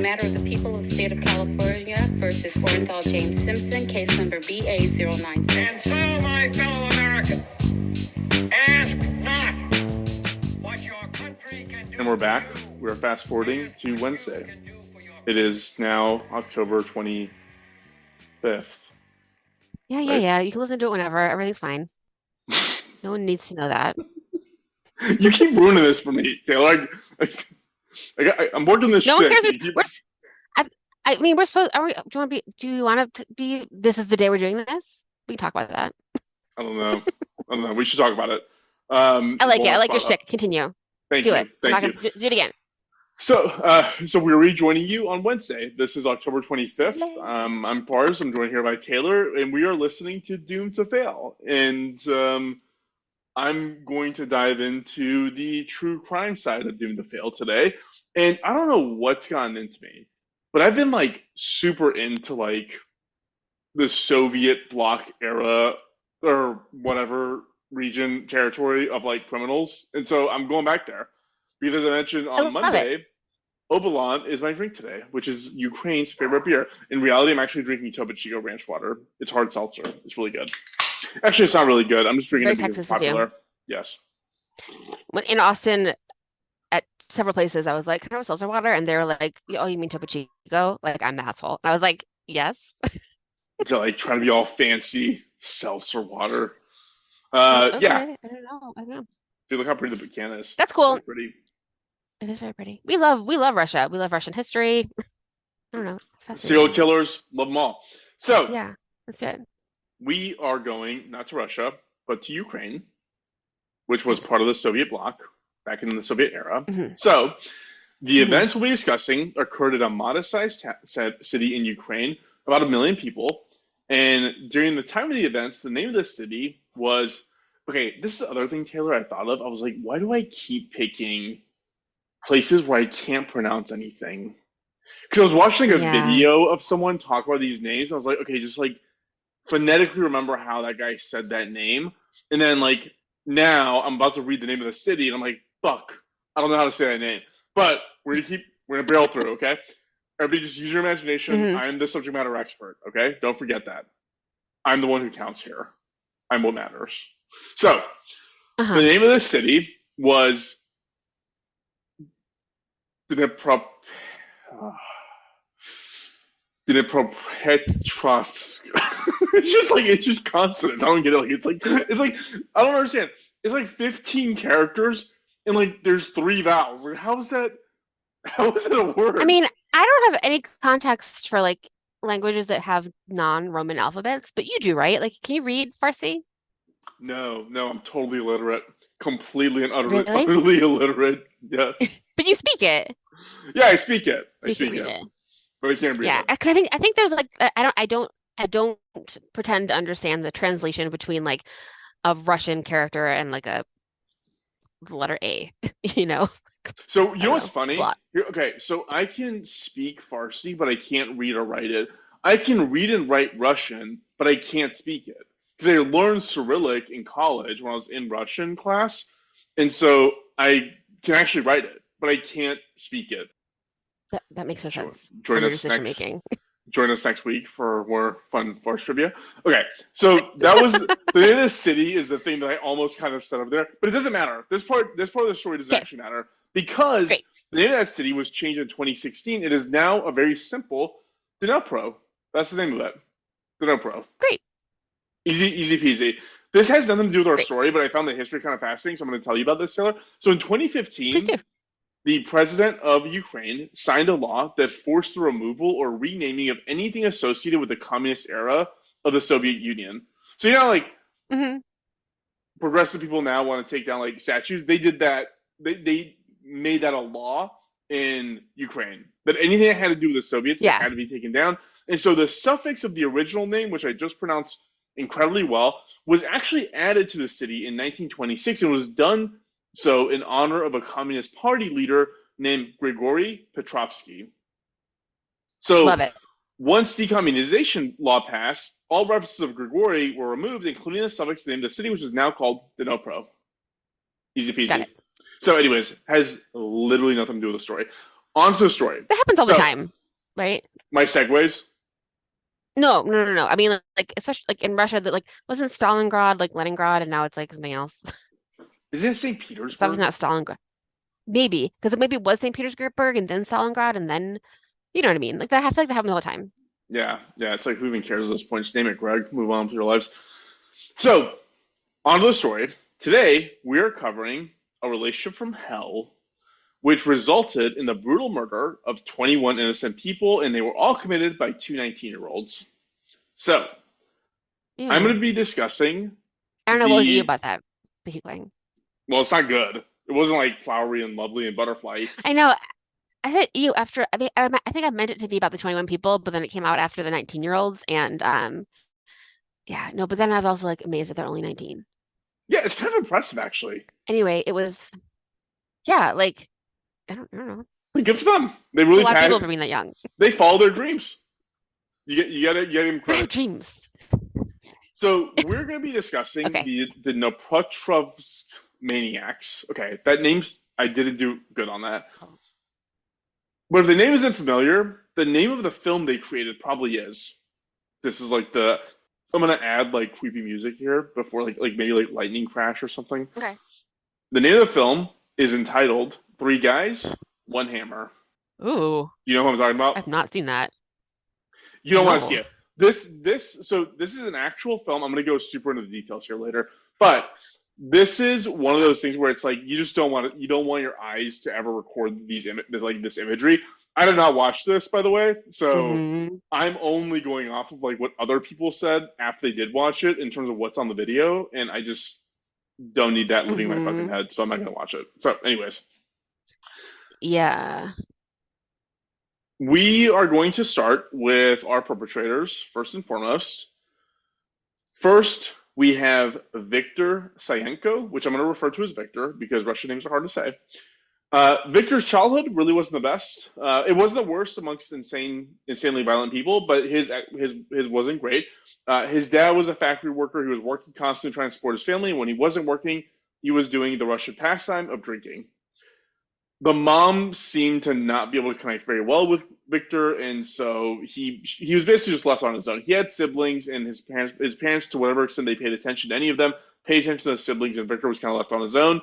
matter of the people of the state of California versus Orenthal James Simpson, case number BA096. And so, my fellow Americans, ask not what your country can do. And we're back. We're fast forwarding to Wednesday. It is now October 25th. Yeah. You can listen to it whenever. Everything's fine. No one needs to know that. You keep ruining this for me, Taylor. I'm working this No one shit. cares. We're supposed. Do you want to be? This is the day we're doing this. We can talk about that. I don't know. We should talk about it. I like it. I like your shtick. Continue. Thank do you. it. Thank you. Do it again. So we're rejoining you on Wednesday. This is October 25th. I'm Pars. I'm joined here by Taylor, and we are listening to Doomed to Fail. And I'm going to dive into the true crime side of Doomed to Fail today. And I don't know what's gotten into me, but I've been like super into like the Soviet bloc era or whatever region territory of like criminals. And so I'm going back there. Because as I mentioned on Monday, Obolon is my drink today, which is Ukraine's favorite beer. In reality, I'm actually drinking Topo Chico Ranch water. It's hard seltzer. It's really good. Actually, it's not really good. I'm just drinking it because it's popular. Yes. When in Austin, at several places, I was like, "Can I have seltzer water?" And they were like, "Oh, you mean Topo Chico?" Like I'm the asshole. And I was like, "Yes." They're like trying to be all fancy seltzer water. Okay. Yeah. I don't know. Dude, look how pretty the can is. That's cool. It's pretty. It is very pretty. We love Russia. We love Russian history. I don't know. Serial killers, love them all. So yeah, that's it. We are going not to Russia, but to Ukraine, which was part of the Soviet bloc back in the Soviet era. Mm-hmm. So the events we'll be discussing occurred at a modest-sized city in Ukraine, about 1 million people. And during the time of the events, the name of the city was, okay, this is the other thing, Taylor, I thought of. I was like, why do I keep picking places where I can't pronounce anything? Because I was watching a video of someone talk about these names. I was like, okay, just like phonetically remember how that guy said that name. And then like now I'm about to read the name of the city and I'm like, fuck, I don't know how to say that name. But we're gonna barrel through, okay? Everybody just use your imagination. Mm-hmm. I'm the subject matter expert, okay? Don't forget that. I'm the one who counts here. I'm what matters. So the name of the city was Dnipropetrovsk. It's just consonants. I don't get it. It's like I don't understand. It's like 15 characters and like there's 3 vowels. Like how is that a word? I mean, I don't have any context for like languages that have non-Roman alphabets, but you do, right? Like, can you read Farsi? No, I'm totally illiterate. Completely and Really? utterly illiterate. Yes. But you speak it. Yeah, I speak it. You can read it. But I can't read it. Yeah, because I think there's like I don't pretend to understand the translation between like a Russian character and like the letter A, you know. So you know what's funny? Okay, so I can speak Farsi, but I can't read or write it. I can read and write Russian, but I can't speak it. Because I learned Cyrillic in college when I was in Russian class. And so I can actually write it, but I can't speak it. That makes no sense. Join us next week for more fun Farsi trivia. Okay, so that was the name of the city is the thing that I almost kind of set up there, but it doesn't matter. This part of the story doesn't actually matter because the name of that city was changed in 2016. It is now a very simple Dnipro. That's the name of it. Dnipro. Great. Easy peasy. This has nothing to do with our story, but I found the history kind of fascinating, so I'm going to tell you about this, Taylor. So in 2015, the president of Ukraine signed a law that forced the removal or renaming of anything associated with the communist era of the Soviet Union. So you know, like progressive people now want to take down like statues. They did that. They made that a law in Ukraine that anything that had to do with the Soviets had to be taken down. And so the suffix of the original name, which I just pronounced incredibly well, was actually added to the city in 1926 and was done so in honor of a Communist Party leader named Grigory Petrovsky. So love it. Once decommunization law passed, all references of Grigory were removed, including the suffix name of the city, which is now called Dnipro. Easy peasy. Got it. So anyways, has literally nothing to do with the story. On to the story. That happens all the time. right? My segues. No, no, no, no. I mean, like especially like in Russia, that like wasn't Stalingrad like Leningrad, and now it's like something else. Isn't it St. It's obviously Petersburg? not Stalingrad. Maybe because it maybe was St. Petersburg and then Stalingrad and then you know what I mean. Like that. I feel like that happens all the time. Yeah, yeah. It's like who even cares at this point? Just name it Greg. Move on with your lives. So, on to the story. Today, we are covering a relationship from hell, which resulted in the brutal murder of 21 innocent people, and they were all committed by two 19-year-olds. So, I'm going Ew. to be discussing I don't know what was you the. about that. But keep going. Well, it's not good. It wasn't like flowery and lovely and butterfly. I know. I said ew after. I mean, I think I meant it to be about the 21 people, but then it came out after the 19-year-olds, and yeah, no. But then I was also like amazed that they're only 19. Yeah, it's kind of impressive, actually. Anyway, it was yeah, like I don't know. Like, good for them. They It's a really lot of people had. for being that young. They follow their dreams. You gotta give them I have credit. dreams. So we're going to be discussing Okay. the Dnipropetrovsk maniacs. Okay, that name's I didn't do good on that. But if the name isn't familiar, the name of the film they created probably is. This is like the I'm gonna add like creepy music here before like maybe like lightning crash or something. Okay. The name of the film is entitled Three Guys, One Hammer. Ooh, You know who I'm talking about? I've not seen that. You don't want to see No. it. This is an actual film. I'm gonna go super into the details here later, but this is one of those things where it's like you don't want your eyes to ever record like this imagery. I did not watch this, by the way, so Hmm. I'm only going off of like what other people said after they did watch it in terms of what's on the video, and I just don't need that living in my fucking Hmm. head, so I'm not gonna watch it. So, anyways, Yeah. we are going to start with our perpetrators first and foremost. First, we have Viktor Sayenko, which I'm going to refer to as Victor because Russian names are hard to say. Victor's childhood really wasn't the best. It wasn't the worst amongst insanely violent people, but his wasn't great. His dad was a factory worker who was working constantly trying to support his family, and when he wasn't working, he was doing the Russian pastime of drinking. The mom seemed to not be able to connect very well with Victor, and so he was basically just left on his own. He had siblings, and his parents to whatever extent they paid attention to any of them paid attention to the siblings, and Victor was kind of left on his own.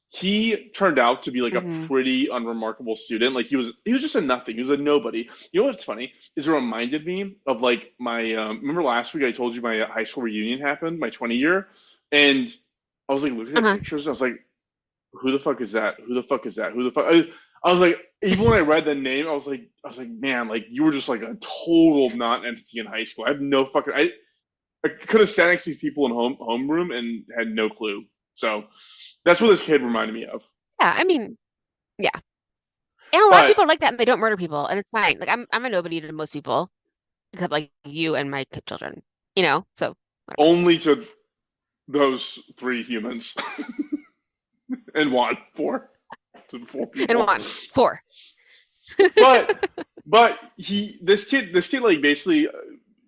He turned out to be like a Hmm. pretty unremarkable student. Like he was just a nothing. He was a nobody. You know what's funny is it reminded me of like my remember last week I told you my high school reunion happened, my 20 year, and I was like looking at Uh-huh. pictures. And I was like, who the fuck is that? Who the fuck is that? Who the fuck? I was like, even when I read the name, I was like, man, like you were just like a total non-entity in high school. I have no fucking. I could have sat next to these people in homeroom and had no clue. So that's what this kid reminded me of. Yeah, I mean, yeah. And a lot of But people are like that and they don't murder people, and it's fine. Like I'm a nobody to most people, except like you and my children, you know? So whatever. only to those three humans and one four to the four And people. one, four. But this kid like basically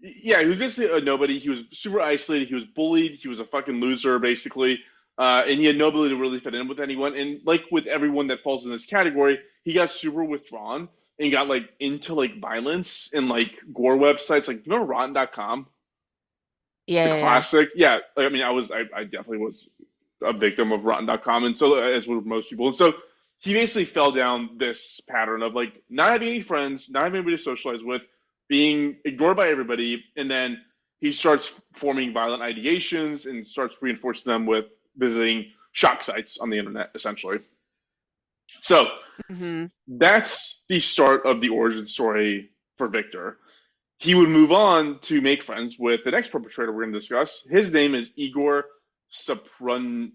yeah, he was basically a nobody. He was super isolated. He was bullied. He was a fucking loser, basically. And he had no ability to really fit in with anyone. And like with everyone that falls in this category, he got super withdrawn and got like into like violence and like gore websites. Like, you remember Rotten.com? Yeah, The yeah, yeah. classic. Yeah. I mean, I definitely was a victim of Rotten.com. And so, as were most people. And so, he basically fell down this pattern of like not having any friends, not having anybody to socialize with, being ignored by everybody, and then he starts forming violent ideations and starts reinforcing them with visiting shock sites on the internet, essentially. So Hmm. that's the start of the origin story for Victor. He would move on to make friends with the next perpetrator we're going to discuss. His name is Igor Saprunyuk.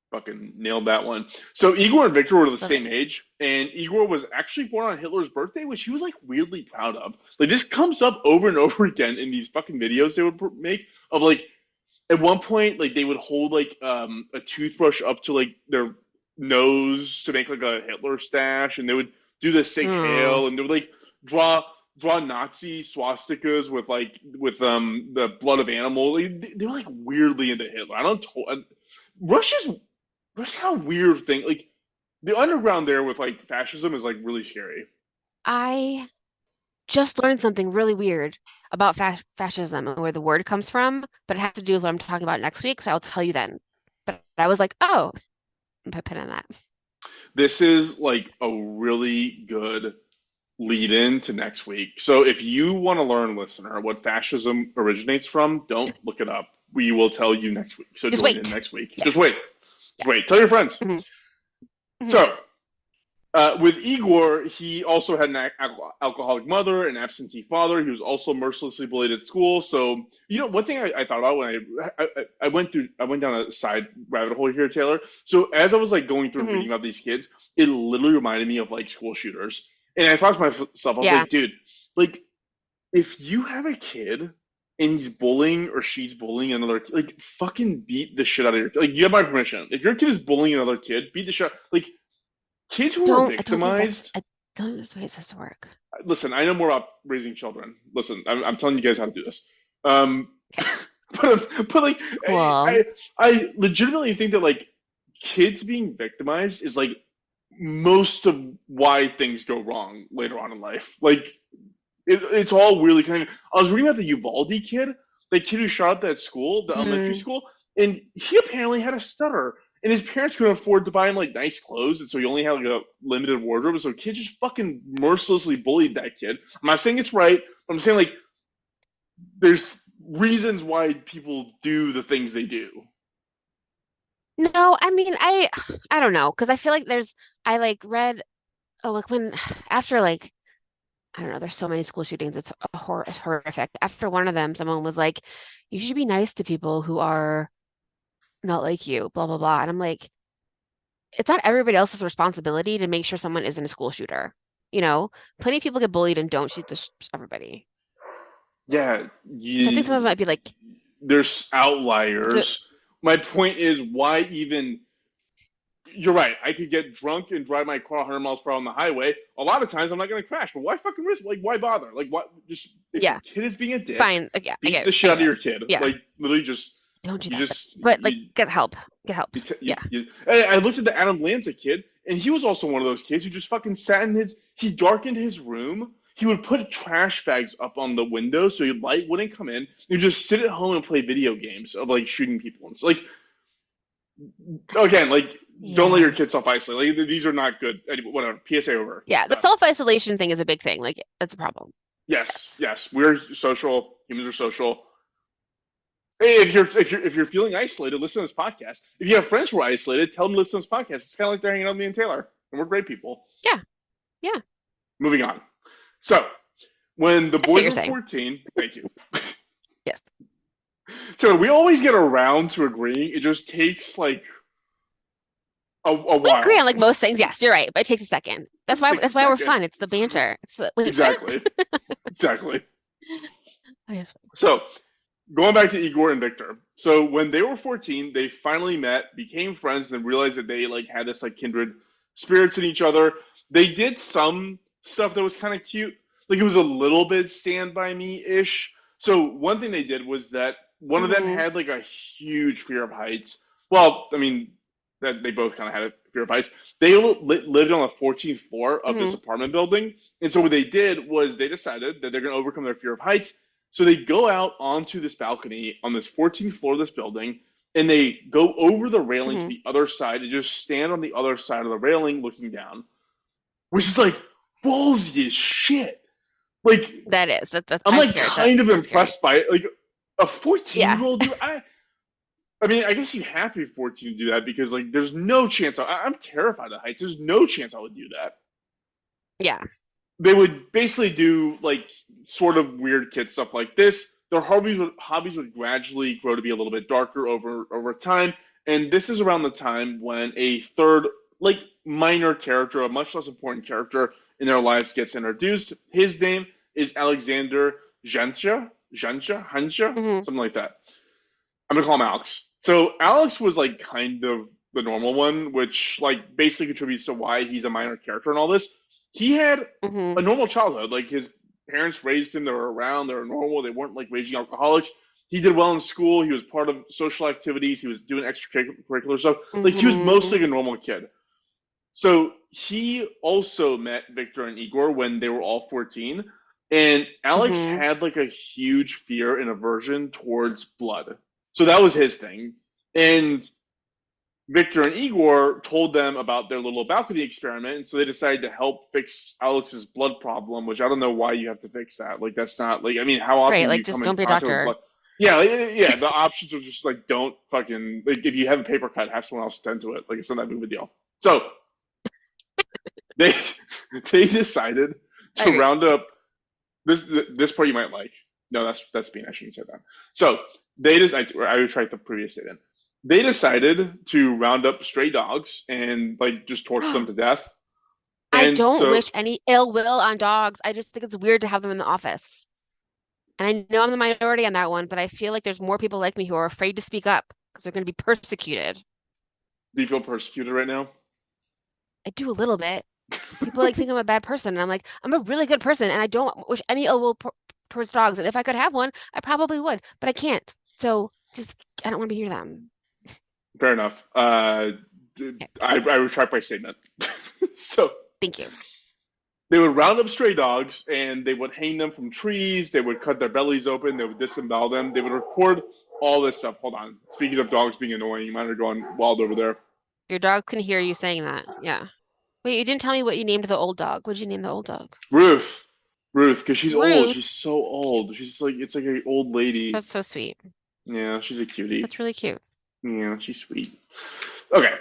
Fucking nailed that one. So Igor and Victor were the Love it. same age, and Igor was actually born on Hitler's birthday, which he was like weirdly proud of. Like this comes up over and over again in these fucking videos they would make of like at one point like they would hold like a toothbrush up to like their nose to make like a Hitler stash, and they would do the Sig Oh, Heil, and they would like draw Nazi swastikas with the blood of animals. Like, they were like weirdly into Hitler. I don't. Russia's What's how weird thing like the underground there with like fascism is like really scary. I just learned something really weird about fascism and where the word comes from, but it has to do with what I'm talking about next week, so I'll tell you then. But I was like, oh, put a pin in that. This is like a really good lead in to next week. So if you want to learn, listener, what fascism originates from, don't look it up. We will tell you next week. So Just join in wait. next week. Yeah, Just wait. Just yeah. wait. Tell your friends. Hmm. Hmm. So with Igor, he also had an alcoholic mother, an absentee father. He was also mercilessly bullied at school. So, one thing I thought about when I went down a side rabbit hole here, Taylor. So as I was like going through and Hmm. reading about these kids, it literally reminded me of like school shooters. And I thought to myself, I was Yeah. like, dude, like if you have a kid and he's bullying or she's bullying another, like fucking beat the shit out of your kid. Like you have my permission. If your kid is bullying another kid, beat the shit. Like kids who are I don't think victimized. I don't think that's the way it's supposed to work. Listen, I know more about raising children. Listen, I'm telling you guys how to do this. Okay, But like, cool. I legitimately think that like kids being victimized is like most of why things go wrong later on in life. Like, it's all really kind of. I was reading about the Uvalde kid, the kid who shot up that school, the elementary Hmm. school, and he apparently had a stutter. And his parents couldn't afford to buy him like nice clothes, and so he only had like a limited wardrobe. So kids just fucking mercilessly bullied that kid. I'm not saying it's right, but I'm saying like there's reasons why people do the things they do. No, I mean, I don't know, because I feel like I like read, oh, like when after like I don't know, there's so many school shootings. It's horrific. After one of them, someone was like, you should be nice to people who are not like you, blah, blah, blah. And I'm like, it's not everybody else's responsibility to make sure someone isn't a school shooter. You know, plenty of people get bullied and don't shoot everybody. Yeah, So I think some of it you, might be like, there's so, outliers. My point is, why even you're right. I could get drunk and drive my car 100 miles per hour on the highway. A lot of times I'm not going to crash, but why fucking risk? Like, why bother? Like, what? Just if your yeah, kid is being a dick, fine. Yeah, beat the I shit out of get your it. kid. Yeah, Like, literally, just don't do you that. just But like, you get help. Get help. you, Yeah. I looked at the Adam Lanza kid, and he was also one of those kids who just fucking sat in his. He darkened his room. He would put trash bags up on the window so light wouldn't come in. He'd just sit at home and play video games of like shooting people. And it's like again, like don't let your Yeah. kids self isolate. Like these are not good. Anyway, whatever. PSA over. Yeah, the Done. self-isolation thing is a big thing. Like, that's a problem. Yes, Yes. yes. We're social. Humans are social. Hey, if you're feeling isolated, listen to this podcast. If you have friends who are isolated, tell them to listen to this podcast. It's kind of like they're hanging out with me and Taylor, and we're great people. Yeah. Yeah. Moving on. So when the I see what boys you're were saying. 14, thank you. Yes. So we always get around to agreeing. It just takes like a We agree while. on like most things. Yes, you're right, but it takes a second. It takes a That's why we're second. fun. It's the banter. Wait, what? Exactly. Exactly. I just, So going back to Igor and Victor. So when they were 14, they finally met, became friends, and realized that they like had this like kindred spirits in each other. They did some stuff that was kind of cute. Like it was a little bit Stand By Me-ish. So one thing they did was that one of them hmm had like a huge fear of heights. Well, I mean, that they both kind of had a fear of heights. They lived on the 14th floor of this hmm apartment building. And so what they did was they decided that they're going to overcome their fear of heights, so they go out onto this balcony on this 14th floor of this building, and they go over the railing to hmm the other side and just stand on the other side of the railing looking down, which is like ballsy as shit. Like That's I'm I'm like scared. That kind of is scary. impressed by it. Like a 14 Yeah. year old dude. I mean, I guess you have to be 14 to do that because like there's no chance. I'm terrified of heights. There's no chance I would do that. Yeah. They would basically do like sort of weird kid stuff like this. Their hobbies would gradually grow to be a little bit darker over time, and this is around the time when a third like minor character, a much less important character in their lives, gets introduced. His name is Alexander Hansha, hmm something like that. I'm gonna call him Alex. So Alex was like kind of the normal one, which like basically contributes to why he's a minor character and all this. He had hmm a normal childhood. Like his parents raised him, they were around, they were normal, they weren't like raging alcoholics. He did well in school, he was part of social activities, he was doing extracurricular stuff. Like he was hmm mostly a normal kid. So he also met Victor and Igor when they were all 14, and Alex Hmm. had like a huge fear and aversion towards blood. So that was his thing. And Victor and Igor told them about their little balcony experiment, and so they decided to help fix Alex's blood problem, which I don't know why you have to fix that. Like that's not like I mean, how Right. often do Like, you come just in don't be a contact with doctor. blood? Yeah, yeah. The options are just like don't fucking like if you have a paper cut, have someone else tend to it. Like it's not that big of a deal. So they they decided I to agree. round up this part you might like. No, that's being I shouldn't say that. So they just I retract the previous statement. They decided to round up stray dogs and like just torture them to death. I And don't so wish any ill will on dogs. I just think it's weird to have them in the office. And I know I'm the minority on that one, but I feel like there's more people like me who are afraid to speak up because they're going to be persecuted. do you feel persecuted right now? I do a little bit. People like think I'm a bad person, and I'm like, I'm a really good person, and I don't wish any ill will towards dogs. And if I could have one, I probably would, but I can't. So just, I don't want to be near them. Fair enough. Okay, I retract my statement. So thank you. they would round up stray dogs and they would hang them from trees. They would cut their bellies open. They would disembowel them. They would record all this stuff. Hold on. Speaking of dogs being annoying, mine are going wild over there. Your dog can hear you saying that. Yeah. Wait, you didn't tell me what you named the old dog. What'd you name the old dog? Ruth, Ruth, because she's old. She's Ruth. so old. She's like it's like an old lady. That's so sweet. Yeah, she's a cutie. That's really cute. Yeah, she's sweet. Okay,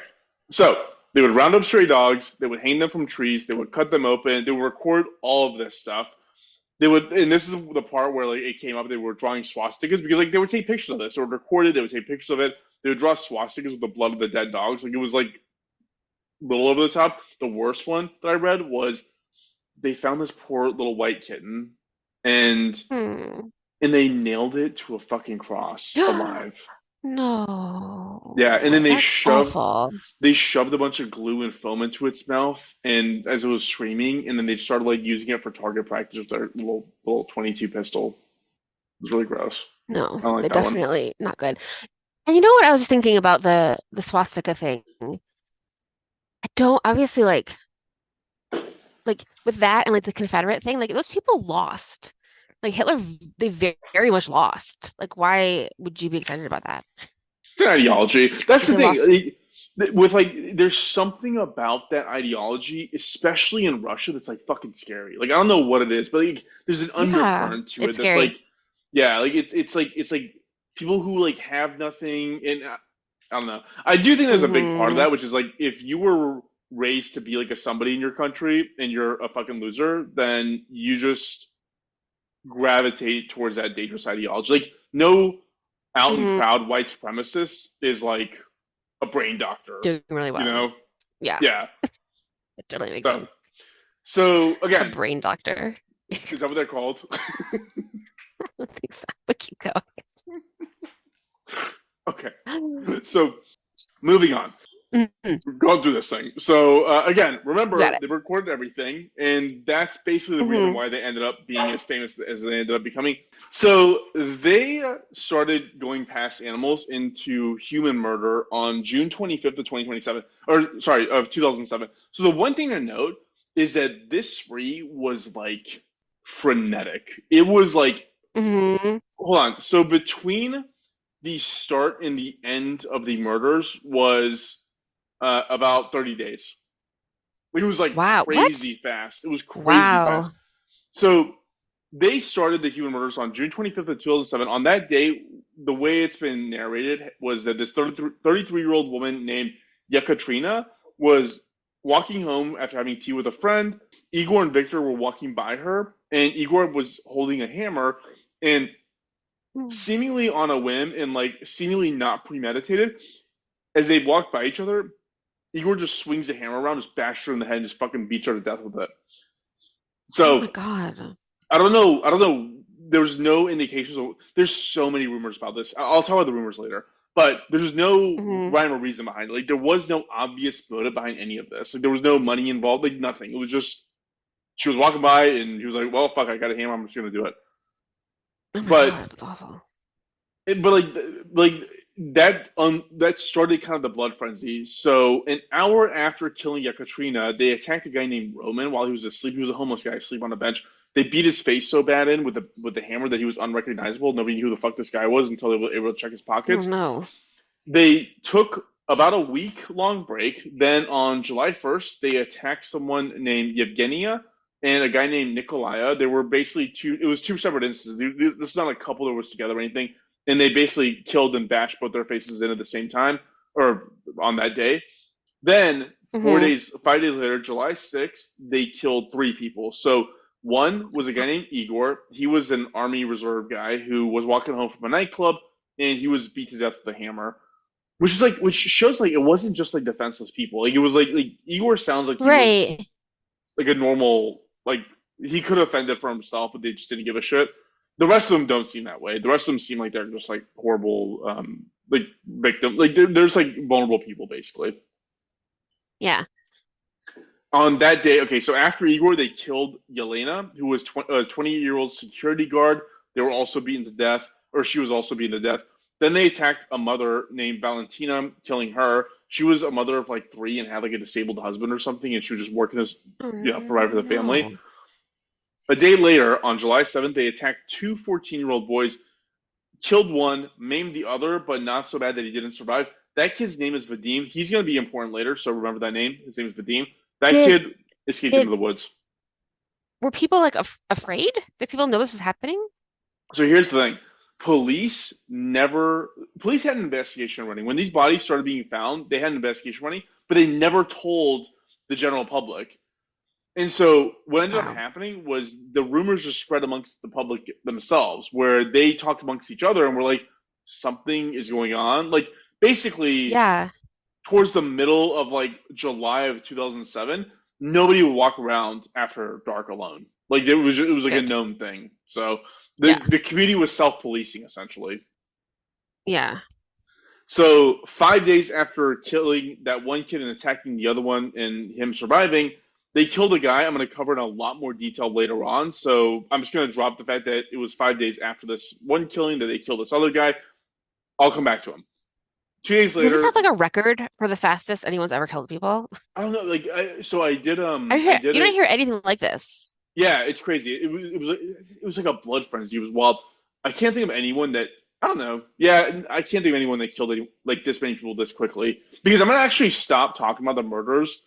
so they would round up stray dogs. They would hang them from trees. They would cut them open. They would record all of this stuff. They would, and this is the part where like it came up. They were drawing swastikas because like they would take pictures of this. They would record it. They would take pictures of it. They would draw swastikas with the blood of the dead dogs. Like it was like a little over the top. The worst one that I read was they found this poor little white kitten, and Hmm. and they nailed it to a fucking cross alive. Yeah, and No, then that's awful. they shoved a bunch of glue and foam into its mouth, and as it was screaming, and then they started like using it for target practice with their little 22 pistol. It was really gross. No, I don't like they're that one. definitely not good. And you know what I was thinking about the swastika thing? I don't obviously like with that and like the Confederate thing, like those people lost. Like Hitler, they very much lost. Like, why would you be excited about that? It's an ideology. That's Like the they thing. lost. With like, there's something about that ideology, especially in Russia, that's like fucking scary. Like I don't know what it is, but like there's an Yeah, undercurrent to it it's that's scary. like, yeah, like it's like people who like have nothing, and I don't know. I do think there's a big part of Hmm. that, which is like if you were raised to be like a somebody in your country and you're a fucking loser, then you just gravitate towards that dangerous ideology. Like no out and Hmm. proud white supremacist is like a brain doctor, Doing really you well. know? Yeah, Yeah. it totally makes So sense. so A again, brain doctor. is that what they're called? I think so. But keep Okay. going. So moving on. Mhm. We're going through this thing. So again, You got remember it. they recorded everything, and that's basically the reason Hmm. why they ended up being as famous as they ended up becoming. So they started going past animals into human murder on June 25th of 2027, or sorry, of 2007. So the one thing to note is that this spree was like frenetic. It was like, Hmm. hold on. So between the start and the end of the murders was about 30 days. It was like Wow. crazy What? fast. It was crazy Wow. fast. So they started the human murders on June 25th of 2007. On that day, the way it's been narrated was that this 33-year-old woman named Yekaterina was walking home after having tea with a friend. Igor and Victor were walking by her, and Igor was holding a hammer, and seemingly on a whim and like seemingly not premeditated, as they walked by each other, Igor just swings the hammer around, just bashes her in the head, and just fucking beats her to death with it. Oh my So God. I don't know. I don't know. There's no indications of. There's so many rumors about this. I'll talk about the rumors later. But there's no Hmm. rhyme or reason behind it. Like there was no obvious motive behind any of this. Like there was no money involved. Like nothing. It was just she was walking by and he was like, "Well, fuck, I got a hammer. I'm just gonna do it." Oh my But God. That's awful. But like that started kind of the blood frenzy. So an hour after killing Yekaterina, they attacked a guy named Roman while he was asleep. He was a homeless guy asleep on a bench. They beat his face so bad in with the hammer that he was unrecognizable. Nobody knew who the fuck this guy was until they were able to check his Oh pockets. no. They took about a week long break. Then on July 1st, they attacked someone named Yevgenia and a guy named Nikolaya. They were basically it was two separate instances. This was not a couple that was together or anything. And they basically killed and bashed both their faces in at the same time or on that day. Then Hmm. 5 days later, July 6th, they killed three people. So one was a guy named Igor. He was an Army Reserve guy who was walking home from a nightclub and he was beat to death with a hammer, which shows like it wasn't just like defenseless people. Like it was like Igor sounds like he was Right. like a normal like he could have fended for himself, but they just didn't give a shit. The rest of them don't seem that way. The rest of them seem like they're just like horrible like victim. Like there's like vulnerable people basically. Yeah. On that day, okay, so after Igor, they killed Yelena, who was a 28-year-old security guard. They were also beaten to death, or she was also beaten to death. Then they attacked a mother named Valentina, killing her. She was a mother of like three and had like a disabled husband or something, and she was just working as Oh provide for the family. no. A day later, on July 7th, they attacked two 14-year-old boys, killed one, maimed the other, but not so bad that he didn't survive. That kid's name is Vadim. He's going to be important later, so remember that name. His name is Vadim. That Did kid escaped into did the woods. were people like afraid? Did people know this was happening? So here's the thing. Police had an investigation running. When these bodies started being found, they had an investigation running, but they never told the general public. And so what ended up Wow. happening was the rumors just spread amongst the public themselves, where they talked amongst each other and were like, something is going on. Like basically Yeah. towards the middle of like July of 2007, nobody would walk around after dark alone. Like it was like a Good. known thing. So Yeah. the community was self-policing essentially. Yeah. So 5 days after killing that one kid and attacking the other one and him surviving, they killed a guy. I'm going to cover in a lot more detail later on. So I'm just going to drop the fact that it was 5 days after this one killing that they killed this other guy. I'll come back to him. 2 days Does this later, have like a record for the fastest anyone's ever killed people? I don't know. Like, so I did. I I hear did you don't it. hear anything like this. Yeah, it's crazy. It was like a blood frenzy. It was wild. I can't think of anyone that I don't know. Yeah, I can't think of anyone that killed like this many people this quickly. Because I'm gonna actually stop talking about the murders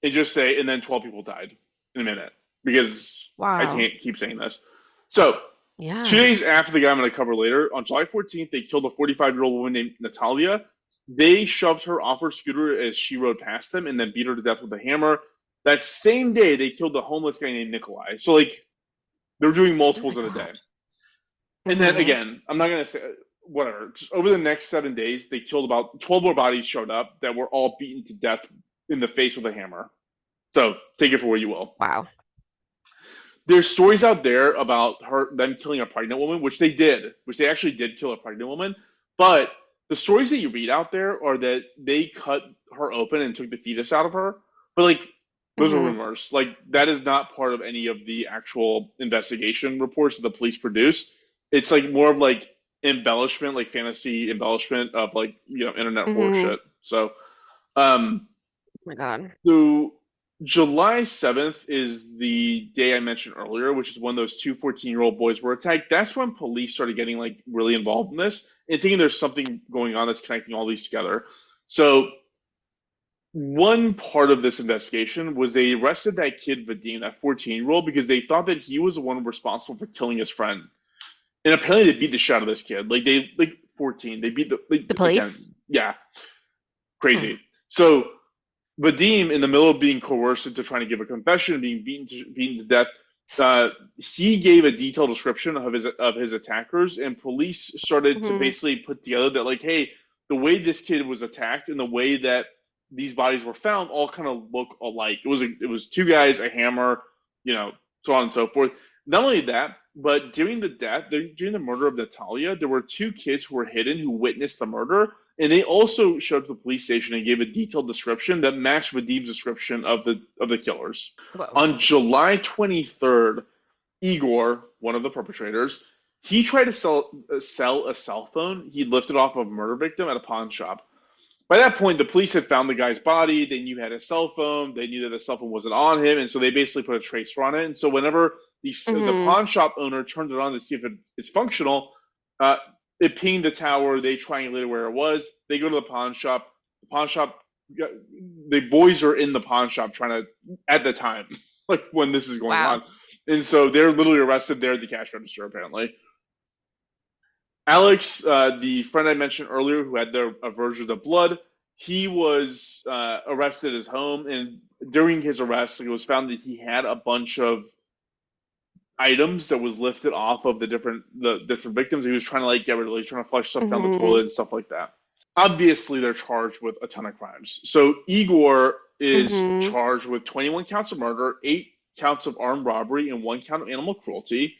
and just say, and then 12 people died in a minute because I Wow. can't keep saying this. So two Yeah. days after the guy I'm gonna cover later, on July 14th, they killed a 45-year-old woman named Natalia. They shoved her off her scooter as she rode past them and then beat her to death with a hammer. That same day, they killed a homeless guy named Nikolai. So, like, they were doing Oh my multiples in a day. God. And then Hmm. again, I'm not going to say whatever. Just over the next 7 days, they killed about 12 more bodies showed up that were all beaten to death in the face with a hammer. So, take it for what you will. Wow. There's stories out there about them killing a pregnant woman, which they actually did kill a pregnant woman. But the stories that you read out there are that they cut her open and took the fetus out of her. But like those are Hmm. rumors. Like that is not part of any of the actual investigation reports that the police produce. It's like more of like embellishment, like fantasy embellishment of like internet horror Hmm. shit. So um Oh my God. so July 7th is the day I mentioned earlier, which is when those two 14-year-old boys were attacked. That's when police started getting like really involved in this and thinking there's something going on that's connecting all these together. So one part of this investigation was they arrested that kid Vadim, that 14-year-old, because they thought that he was the one responsible for killing his friend. And apparently they beat the shit out of this kid. Like they like 14. They beat the like, The again, police? yeah, Hmm. crazy. So Vadim, in the middle of being coerced into trying to give a confession and being beaten to death, he gave a detailed description of his attackers, and police started to Hmm. basically put together that like, hey, the way this kid was attacked and the way that these bodies were found all kind of look alike. It was two guys, a hammer, so on and so forth. Not only that, but during the murder of Natalia, there were two kids who were hidden who witnessed the murder, and they also showed up to the police station and gave a detailed description that matched Vadim's description of the killers. Whoa. On July 23rd, Igor, one of the perpetrators, He tried to sell a cell phone he lifted off of a murder victim at a pawn shop. By that point, the police had found the guy's body. They knew he had a cell phone. They knew that the cell phone wasn't on him, and so they basically put a tracer on it. And so whenever the Mm-hmm. pawn shop owner turned it on to see if it's functional, uh, it pinged the tower. They triangulated where it was. They go to the pawn shop. The pawn shop, the boys are in the pawn shop trying to, at the time, like when this is going Wow. on. And so they're literally arrested there at the cash register, apparently. Alex, the friend I mentioned earlier who had the aversion to blood, he was arrested at his home, and during his arrest, it was found that he had a bunch of items that was lifted off of the different victims. He was trying to like get rid of, he's trying to flush stuff down the Mm-hmm. toilet and stuff like that. Obviously, they're charged with a ton of crimes. So Igor is Mm-hmm. charged with 21 counts of murder, 8 counts of armed robbery, and 1 count of animal cruelty.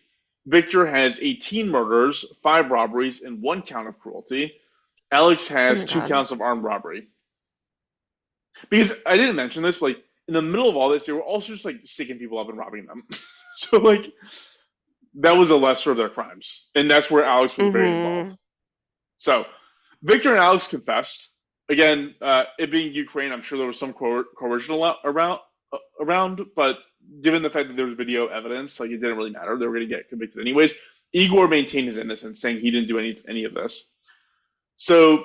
Victor has 18 murders, 5 robberies, and 1 count of cruelty. Alex Oh has my two God. counts of armed robbery. Because I didn't mention this, but like in the middle of all this, they were also just like sticking people up and robbing them. So like that was a lesser of their crimes, and that's where Alex was very involved. Mm-hmm. So Victor and Alex confessed. Again, it being Ukraine, I'm sure there was some coercion around, but given the fact that there was video evidence, like it didn't really matter. They were going to get convicted anyways. Igor maintained his innocence, saying he didn't do any of this. So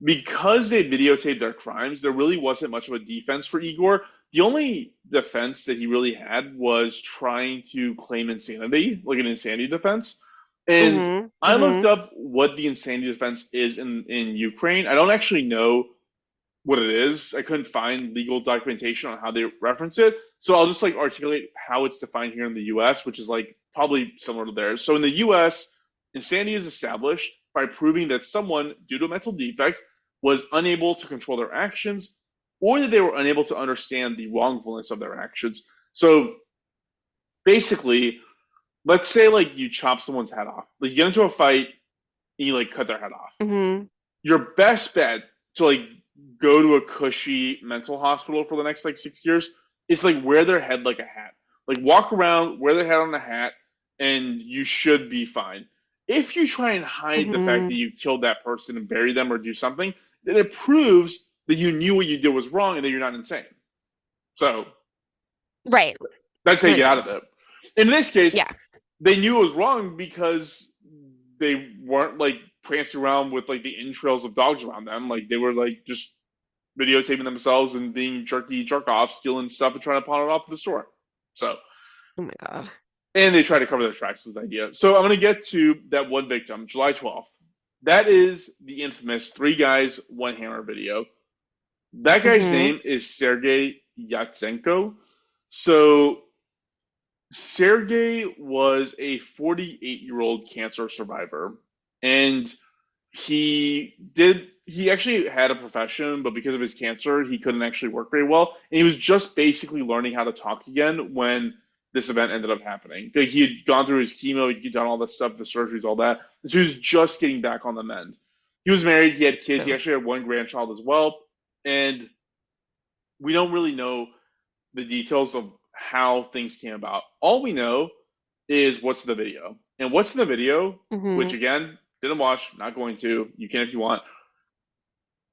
because they videotaped their crimes, there really wasn't much of a defense for Igor. The only defense that he really had was trying to claim insanity, like an insanity defense. And Mm-hmm. I looked Mm-hmm. up what the insanity defense is in Ukraine. I don't actually know what it is. I couldn't find legal documentation on how they reference it. So I'll just like articulate how it's defined here in the US, which is like probably similar to theirs. So in the US, insanity is established by proving that someone, due to a mental defect, was unable to control their actions or that they were unable to understand the wrongfulness of their actions. So basically, let's say like you chop someone's head off. Like you get into a fight and you like cut their head off. Mm-hmm. Your best bet to like go to a cushy mental hospital for the next like 6 years is like wear their head like a hat. Like walk around, wear their head on a hat, and you should be fine. If you try and hide the fact Mm-hmm. that you killed that person and bury them or do something, then it proves that you knew what you did was wrong and that you're not insane. So Right. that's how That you makes get out of sense. it. In this case, Yeah. they knew it was wrong because they weren't like prancing around with like the entrails of dogs around them. Like they were like just videotaping themselves and being jerk off, stealing stuff and trying to pawn it off at the store. So, Oh my God. and they try to cover their tracks with the idea. So I'm going to get to that one victim, July 12th. That is the infamous Three Guys, One Hammer video. That guy's Mm-hmm. name is Sergey Yatsenko. So Sergey was a 48-year-old cancer survivor, and he actually had a profession, but because of his cancer, he couldn't actually work very well. And he was just basically learning how to talk again when this event ended up happening. Like he had gone through his chemo, he'd done all that stuff, the surgeries, all that. And so he was just getting back on the mend. He was married, he had kids, he True. actually had one grandchild as well. And we don't really know the details of how things came about. All we know is what's in the video. And what's in the video, Mm-hmm. which again, didn't watch, not going to, you can if you want.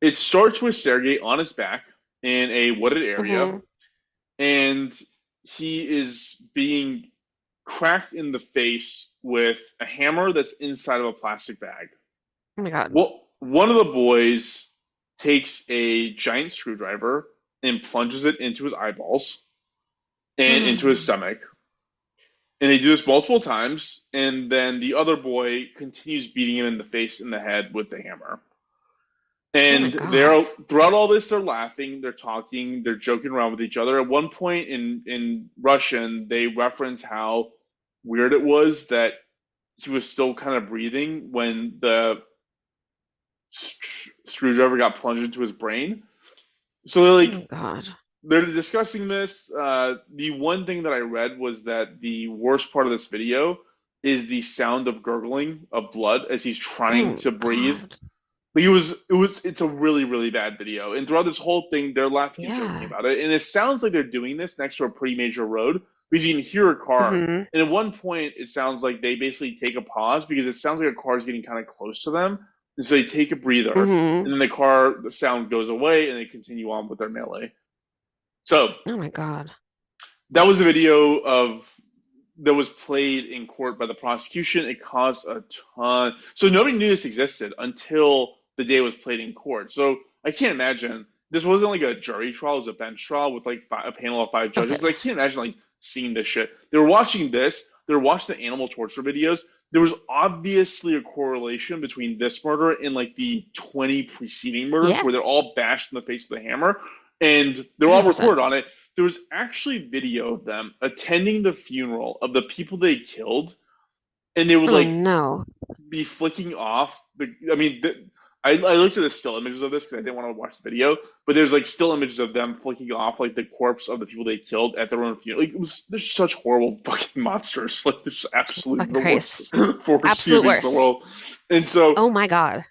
It starts with Sergey on his back in a wooded area, Mm-hmm. and he is being cracked in the face with a hammer that's inside of a plastic bag. Oh my God. Well, one of the boys takes a giant screwdriver and plunges it into his eyeballs and into his stomach. And they do this multiple times, and then the other boy continues beating him in the face and the head with the hammer. Oh my And they're God. throughout all this, they're laughing, they're talking, they're joking around with each other. At one point in Russian, they reference how weird it was that he was still kind of breathing when the screwdriver got plunged into his brain. So they're Oh like my God. they're discussing this. The one thing that I read was that the worst part of this video is the sound of gurgling of blood as he's trying Oh to breathe. God. But it's a really, really bad video. And throughout this whole thing, they're laughing and joking Yeah. about it. And it sounds like they're doing this next to a pretty major road. because you can hear a car. Hmm. And at one point, it sounds like they basically take a pause because it sounds like a car is getting kind of close to them, and so they take a breather, Hmm. and then the sound goes away, and they continue on with their melee. So Oh my God. that was a video of that was played in court by the prosecution. It caused a ton. So nobody knew this existed until the day it was played in court. So I can't imagine this wasn't like a jury trial; it was a bench trial with like a panel of five judges. Okay. But I can't imagine like seeing this shit. They were watching this. They were watching the animal torture videos. There was obviously a correlation between this murder and like the 20 preceding murders Yeah, where they're all bashed in the face with a hammer, and they're all 100%. recorded on it. There was actually video of them attending the funeral of the people they killed, and they would Oh like no. be flicking off the. I mean, I looked at the still images of this because I didn't want to watch the video, but there's like still images of them flicking off like the corpse of the people they killed at their own funeral. Like it was, they're such horrible fucking monsters. Like they're just absolutely Fucking the worst Christ. force Absolute humans in the worst. world. And so Oh my God.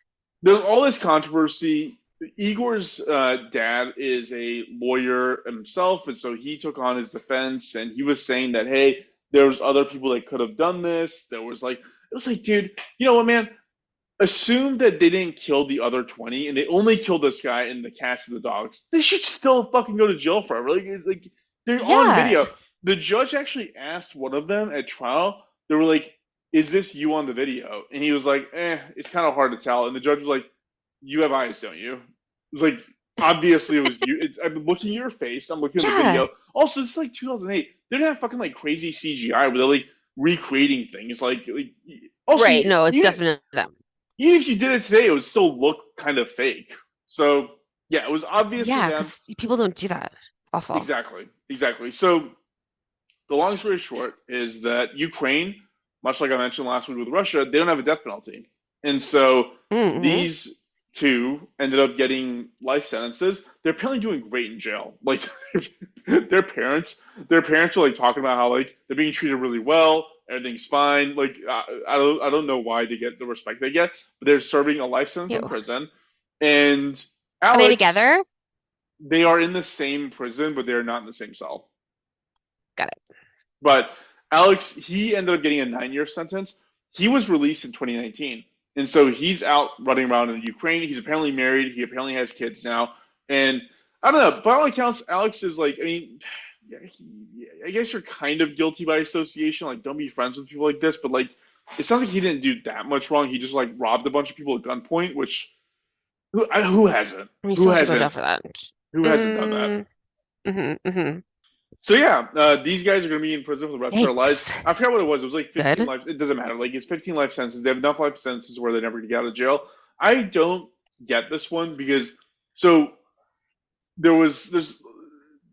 there's all this controversy. Igor's dad is a lawyer himself, and so he took on his defense, and he was saying that hey, there was other people that could have done this. There was like it was like, dude, you know what, man? Assume that they didn't kill the other 20, and they only killed this guy and the cats and the dogs. They should still fucking go to jail forever. Like they're on Yeah. video. The judge actually asked one of them at trial. They were like, "Is this you on the video?" And he was like, it's kind of hard to tell." And the judge was like, "You have eyes, don't you?" It was like, obviously it was you. I'm looking at your face. I'm looking at the Yeah. video. Also, this is like 2008. They're not fucking like crazy CGI where they're like recreating things. Like also, Right. No, it's definitely them. even if you did it today, it would still look kind of fake. So yeah, it was obviously Yeah, them. because people don't do that. It's awful. Exactly. So the long story short is that Ukraine, much like I mentioned last week with Russia, they don't have a death penalty, and so Hmm. these two ended up getting life sentences. They're apparently doing great in jail. Like their parents, their parents are like talking about how like they're being treated really well. Everything's fine. Like I don't know why they get the respect they get, but they're serving a life sentence in Ew. prison. And Are they Alex, together? they are in the same prison, but they're not in the same cell. Got it. But Alex, he ended up getting a 9 year sentence. He was released in 2019. And so he's out running around in Ukraine. He's apparently married. He apparently has kids now. And I don't know. By all accounts, Alex is like, I mean, I guess you're kind of guilty by association. Like, don't be friends with people like this. But like, it sounds like he didn't do that much wrong. He just like robbed a bunch of people at gunpoint, which who hasn't? I mean, you Who still have to go to jail hasn't? for that. Who hasn't done that? Mm, hmm. So yeah, these guys are going to be in prison for the rest of their lives. Yikes. I forgot what it was. It was like 15 Good. life. It doesn't matter. Like it's 15 life sentences. They have enough life sentences where they're never going to get out of jail. I don't get this one because so there's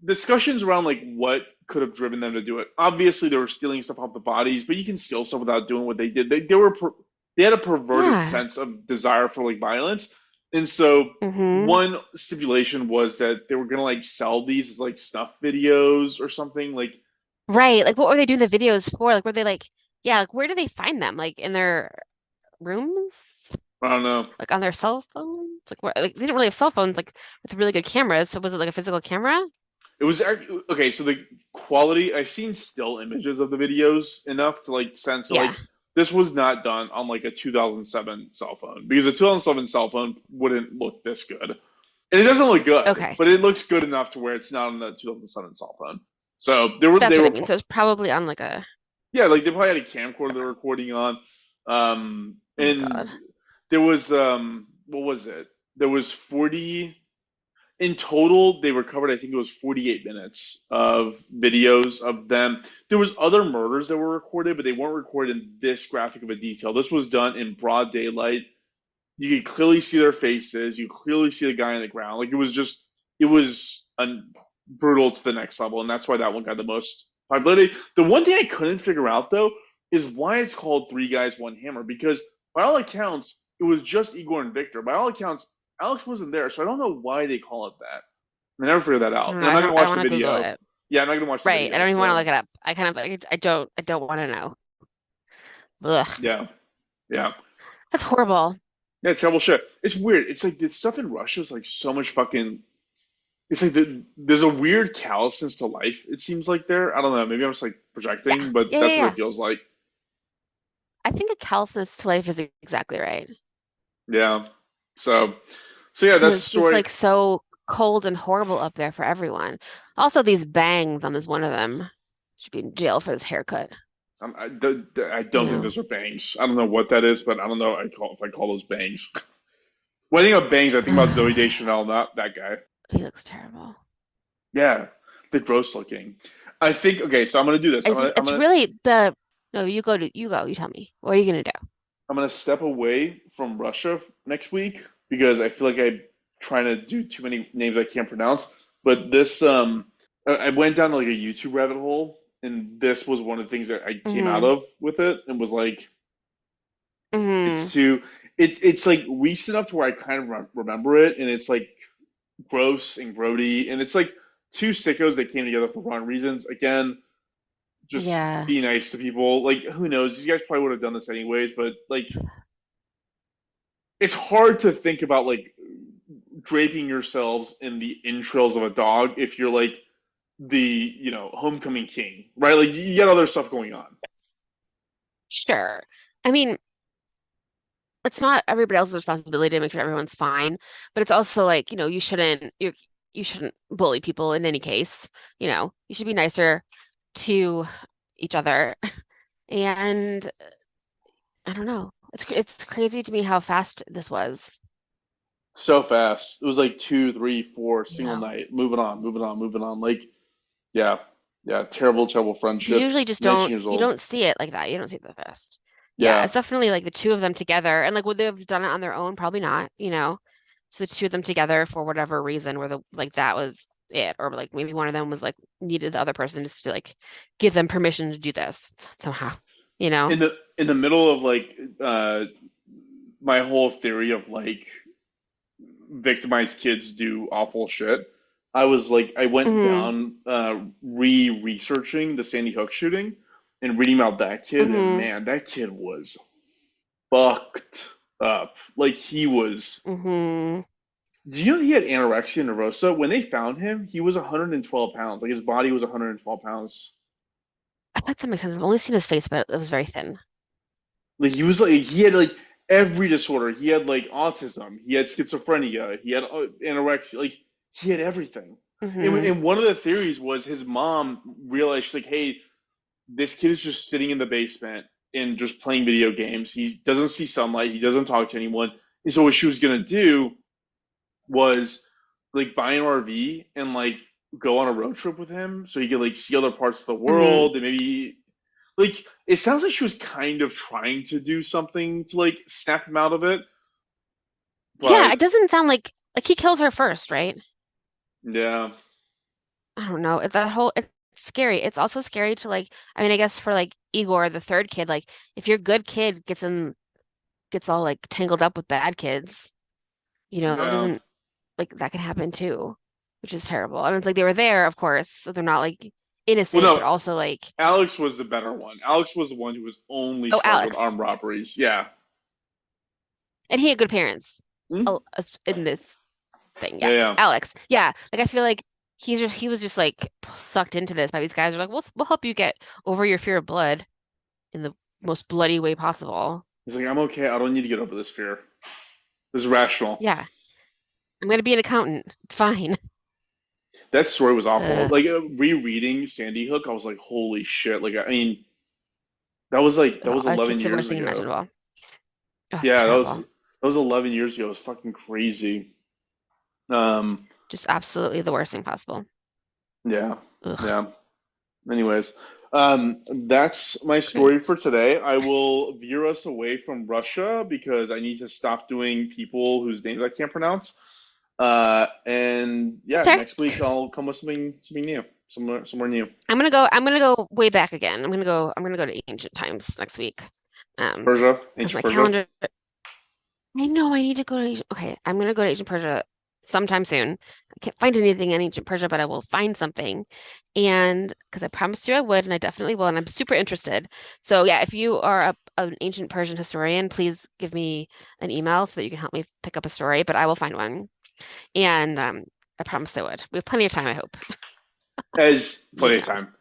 discussions around like what could have driven them to do it. Obviously, they were stealing stuff off the bodies, but you can steal stuff without doing what they did. They had a perverted Yeah. sense of desire for like violence, and so Hmm. one stipulation was that they were gonna like sell these as like snuff videos or something. Like Right. Like, what were they doing the videos for? Like, were they like, yeah, like, where do they find them? Like, in their rooms? I don't know. Like, on their cell phones? Like, where, like, they didn't really have cell phones, like, with really good cameras. So, was it like a physical camera? It was okay. So the quality, I've seen still images of the videos enough to like sense that Yeah. like this was not done on like a 2007 cell phone because a 2007 cell phone wouldn't look this good, and it doesn't look good, Okay. but it looks good enough to where it's not on the 2007 cell phone. So That's they what I were mean. So, it's probably on like a, yeah, like they probably had a camcorder they were recording on, oh my and God. there was what was it? There was 40 in total. They recovered, I think it was 48 minutes of videos of them. There was other murders that were recorded, but they weren't recorded in this graphic of a detail. This was done in broad daylight. You could clearly see their faces. You clearly see the guy on the ground. Like it was brutal to the next level, and that's why that one got the most popularity. The one thing I couldn't figure out though is why it's called Three Guys One Hammer, because by all accounts it was just Igor and Victor. By all accounts, Alex wasn't there, so I don't know why they call it that. I never figured that I out, don't and know. I'm not gonna I don't watch the want to Google video. it. Yeah, I'm not gonna watch the Right. I video. don't even want to So look it up. I kind of, I don't want to know. Ugh. yeah, yeah, That's horrible. yeah, terrible shit. It's weird. It's like the stuff in Russia is like so much fucking. it's like there's a weird callousness to life. It seems like there. I don't know. Maybe I'm just like Yeah. projecting, but Yeah, yeah, that's what it yeah. feels like. I think a callousness to life is exactly right. Yeah. So yeah, Because that's the it's just story. like so cold and horrible up there for everyone. Also, these bangs on this one of them should be in jail for this haircut, I you don't think know. those are bangs. I don't know what that is, but I don't know. I call those bangs. When I think of bangs, I think about Zoe Deschanel, not that guy. He looks terrible. Yeah, the gross looking. I think okay, so I'm gonna do this. It's really the no, you tell me. What are you gonna do? I'm gonna step away from Russia next week because I feel like I'm trying to do too many names I can't pronounce. But this I went down like a YouTube rabbit hole, and this was one of the things that I came out Hmm. of with it, and was like, it's Hmm. too it's like recent enough to where I kind of remember it, and it's like gross and grody, and it's like two sickos that came together for wrong reasons. Again, just Yeah. be nice to people. Like, who knows? These guys probably would have done this anyways, but like, it's hard to think about like draping yourselves in the entrails of a dog if you're like the homecoming king, right? Like, you got other stuff going on. Sure. I mean, it's not everybody else's responsibility to make sure everyone's fine, but it's also like, you shouldn't bully people in any case. You should be nicer to each other. And I don't know. It's crazy to me how fast this was. So fast. It was like two, three, four, single Yeah. night. Moving on, moving on, moving on. Like, yeah, yeah. Terrible, terrible You friendship. usually just 19 don't years you old. don't see it like that. You don't see it that fast. Yeah, Yeah. it's definitely like the two of them together. And like would they have done it on their own? Probably not. So the two of them together for whatever reason where the like that was it. Or like maybe one of them was like needed the other person just to like give them permission to do this somehow, you know? In the middle of like my whole theory of like victimized kids do awful shit. I went Hmm. down researching the Sandy Hook shooting and reading about that kid, and Hmm. man, that kid was fucked up. Like, he was. Hmm. Do you know he had anorexia nervosa? When they found him, he was 112 pounds. Like, his body was 112 pounds. I thought that makes sense. I've only seen his face, but it was very thin. Like, he had like every disorder. He had like autism. He had schizophrenia. He had anorexia. Like, he had everything. And, Hmm. and one of the theories was his mom realized, she's like, hey, this kid is just sitting in the basement and just playing video games. He doesn't see sunlight. He doesn't talk to anyone. And so what she was gonna do was like buy an RV and like go on a road trip with him so he could like see other parts of the Hmm. world, and maybe like it sounds like she was kind of trying to do something to like snap him out of it, Yeah, but it doesn't sound like he killed her first, right? yeah, I don't know. It's scary. It's also scary to like, I mean, I guess for like Igor, the third kid, like if your good kid gets all like tangled up with bad kids, it yeah. doesn't like that can happen too, which is terrible. And it's like they were there, of course, so they're not like Well, innocent, but no, also like, Alex was the better one. Alex was the one who was only oh, charged with Alex. armed robberies. Yeah. And he had good parents. Hmm? Oh, in this thing. Yeah, Yeah. yeah. Alex. Yeah. Like I feel like he was just like sucked into this by these guys who are like, we'll help you get over your fear of blood in the most bloody way possible. He's like, I'm okay. I don't need to get over this fear. This is rational. Yeah. I'm gonna be an accountant. It's fine. That story was awful. Ugh. Like, rereading Sandy Hook, I was like, holy shit. Like, I mean, that was 11 It's the years worst thing ago. imaginable. Oh, it's Yeah, that terrible. was 11 years ago. It was fucking crazy. Um, Just absolutely the worst thing possible. yeah, Ugh. yeah. Anyways, that's my Great. story for today. I will veer us away from Russia because I need to stop doing people whose names I can't pronounce. And yeah, That's all next week I'll come with something new, somewhere new. I'm gonna go way back again. I'm gonna go to ancient times next week. Persia, Because ancient my Persia. calendar I know I need to go to Ancient. Okay, I'm gonna go to Ancient Persia sometime soon. I can't find anything in Ancient Persia, but I will find something. And because I promised you I would, and I definitely will, and I'm super interested. So yeah, if you are an ancient Persian historian, please give me an email so that you can help me pick up a story, but I will find one. And I promised I would. We have plenty of time, I hope. As plenty of Emails. time.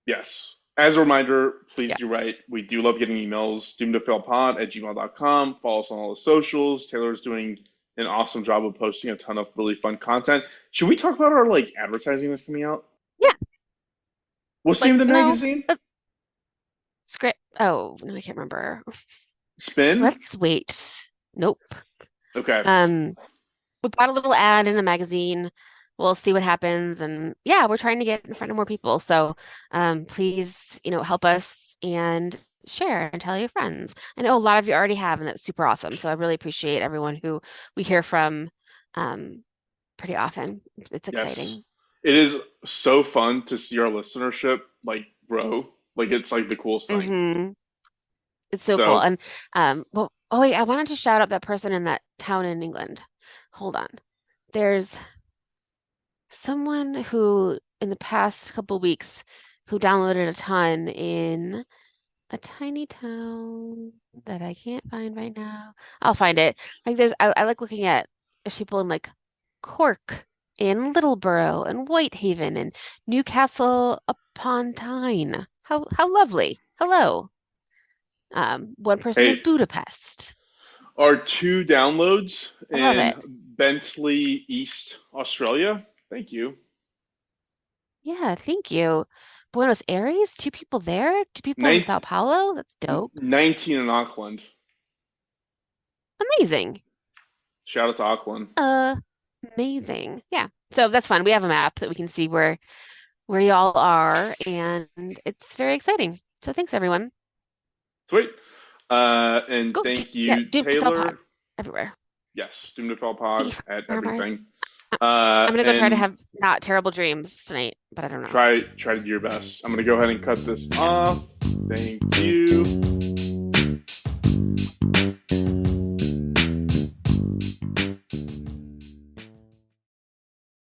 Yes. As a reminder, please Yeah. do write. We do love getting emails. doomtofailpod@gmail.com. Follow us on all the socials. Taylor's doing an awesome job of posting a ton of really fun content. Should we talk about our like advertising that's coming out? Yeah. What's the Like, name of the no, magazine? script. Oh, no, I can't remember. Spin? Let's wait. Nope. Okay. We bought a little ad in a magazine. We'll see what happens. And yeah, we're trying to get in front of more people. So please, help us and share and tell your friends. I know a lot of you already have, and that's super awesome. So I really appreciate everyone who we hear from pretty often. It's Yes. exciting. It is so fun to see our listenership like grow. Like it's like the coolest thing. Mm-hmm. It's so So cool. And well, oh wait, I wanted to shout out that person in that town in England. Hold on. There's someone who in the past couple weeks who downloaded a ton in a tiny town that I can't find right now. I'll find it. Like I like looking at people in like Cork and Littleborough and Whitehaven and Newcastle upon Tyne. How lovely. Hello. One person in hey, Budapest. our 2 downloads I love in it. Bentley, East Australia. Thank you. Yeah, thank you. Buenos Aires, 2 people there, 2 people in Nine, Sao Paulo. That's dope. 19 in Auckland. Amazing. Shout out to Auckland. Amazing. Yeah. So that's fun. We have a map that we can see where y'all are, and it's very exciting. So thanks everyone. Sweet. And Go thank yeah, you, Doom to Fell Pod Taylor. everywhere. Yes, Doom to Fall Pod at everything. I'm gonna go try to And have not terrible dreams tonight, but I don't know. try to do your best. I'm gonna go ahead and cut this off. Thank you.